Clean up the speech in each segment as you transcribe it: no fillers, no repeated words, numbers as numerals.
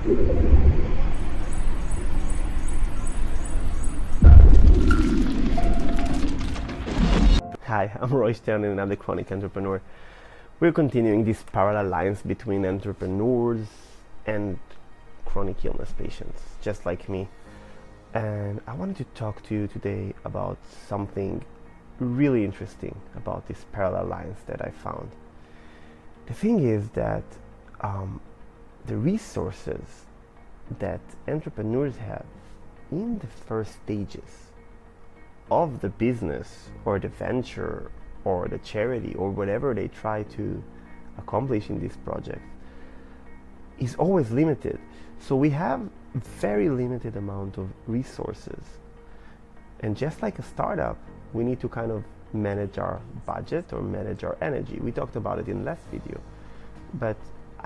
Hi, I'm Roy Stern and I'm the Chronic Entrepreneur. We're continuing these parallel lines between entrepreneurs and chronic illness patients, just like me. And I wanted to talk to you today about something really interesting about these parallel lines that I found. The thing is that the resources that entrepreneurs have in the first stages of the business or the venture or the charity or whatever they try to accomplish in this project is always limited. So we have very limited amount of resources, and just like a startup, we need to kind of manage our budget or manage our energy. We talked about it in the last video, but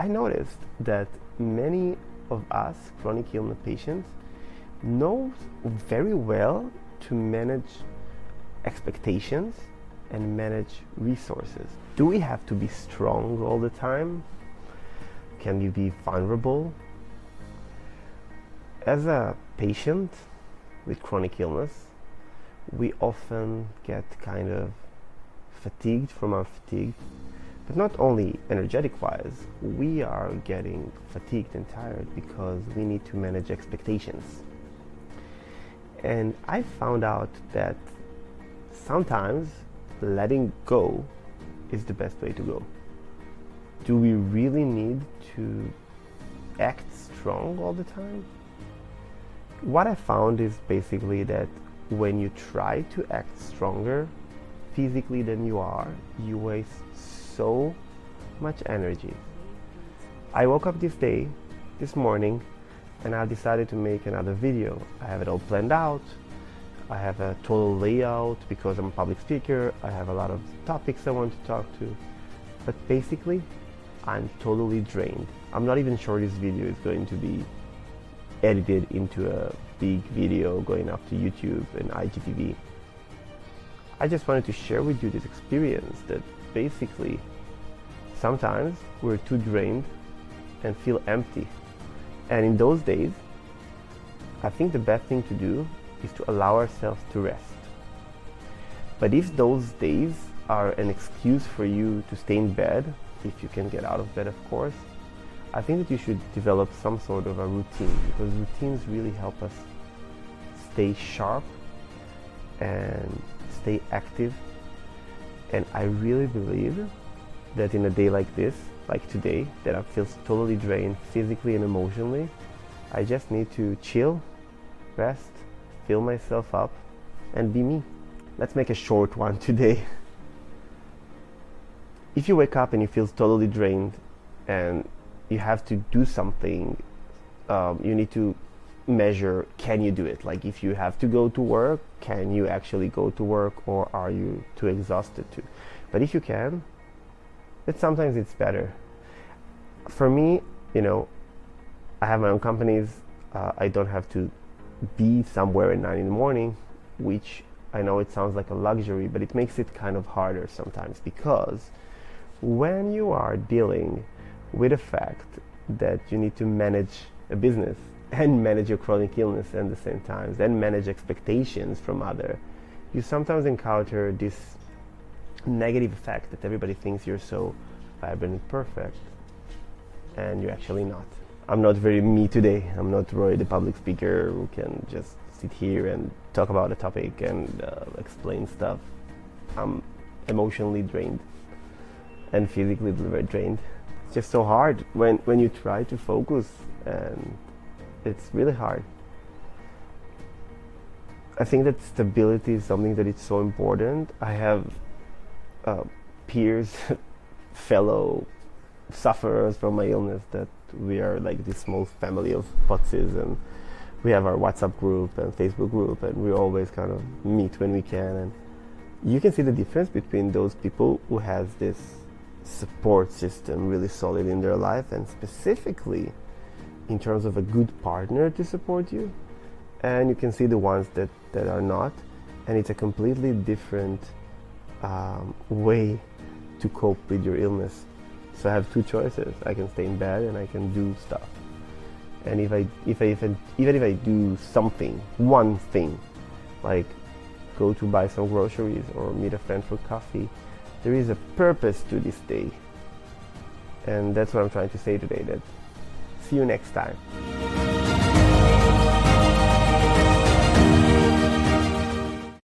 I noticed that many of us chronic illness patients know very well to manage expectations and manage resources. Do we have to be strong all the time? Can we be vulnerable? As a patient with chronic illness, we often get kind of fatigued from our fatigue, but not only energetic wise, we are getting fatigued and tired because we need to manage expectations. And I found out that sometimes letting go is the best way to go. Do we really need to act strong all the time? What I found is basically that when you try to act stronger physically than you are, you waste so much energy. I woke up this morning, and I decided to make another video. I have it all planned out. I have a total layout because I'm a public speaker. I have a lot of topics I want to talk to. But basically, I'm totally drained. I'm not even sure this video is going to be edited into a big video going up to YouTube and IGTV. I just wanted to share with you this experience that basically sometimes we're too drained and feel empty. And in those days, I think the best thing to do is to allow ourselves to rest. But if those days are an excuse for you to stay in bed, if you can get out of bed, of course, I think that you should develop some sort of a routine, because routines really help us stay sharp and stay active. And I really believe that in a day like this, like today, that I feel totally drained physically and emotionally, I just need to chill, rest, fill myself up, and be me. Let's make a short one today. If you wake up and you feel totally drained and you have to do something, you need to measure, can you do it? Like if you have to go to work, can you actually go to work, or are you too exhausted to? But if you can, that sometimes it's better. For me, I have my own companies. I don't have to be somewhere at 9 in the morning, which I know it sounds like a luxury, but it makes it kind of harder sometimes, because when you are dealing with the fact that you need to manage a business and manage your chronic illness at the same time, then manage expectations from others, you sometimes encounter this negative effect that everybody thinks you're so vibrant and perfect, and you're actually not. I'm not very me today. I'm not Roy, the public speaker who can just sit here and talk about a topic and explain stuff. I'm emotionally drained and physically very drained. It's just so hard when you try to focus, and it's really hard. I think that stability is something that is so important. I have peers, fellow sufferers from my illness, that we are like this small family of Potsis, and we have our WhatsApp group and Facebook group, and we always kind of meet when we can. And you can see the difference between those people who has this support system really solid in their life, and specifically in terms of a good partner to support you, and you can see the ones that are not, and it's a completely different way to cope with your illness. So I have two choices. I can stay in bed and I can do stuff. And even if I do something, one thing, like go to buy some groceries or meet a friend for coffee, there is a purpose to this day. And that's what I'm trying to say today, that see you next time.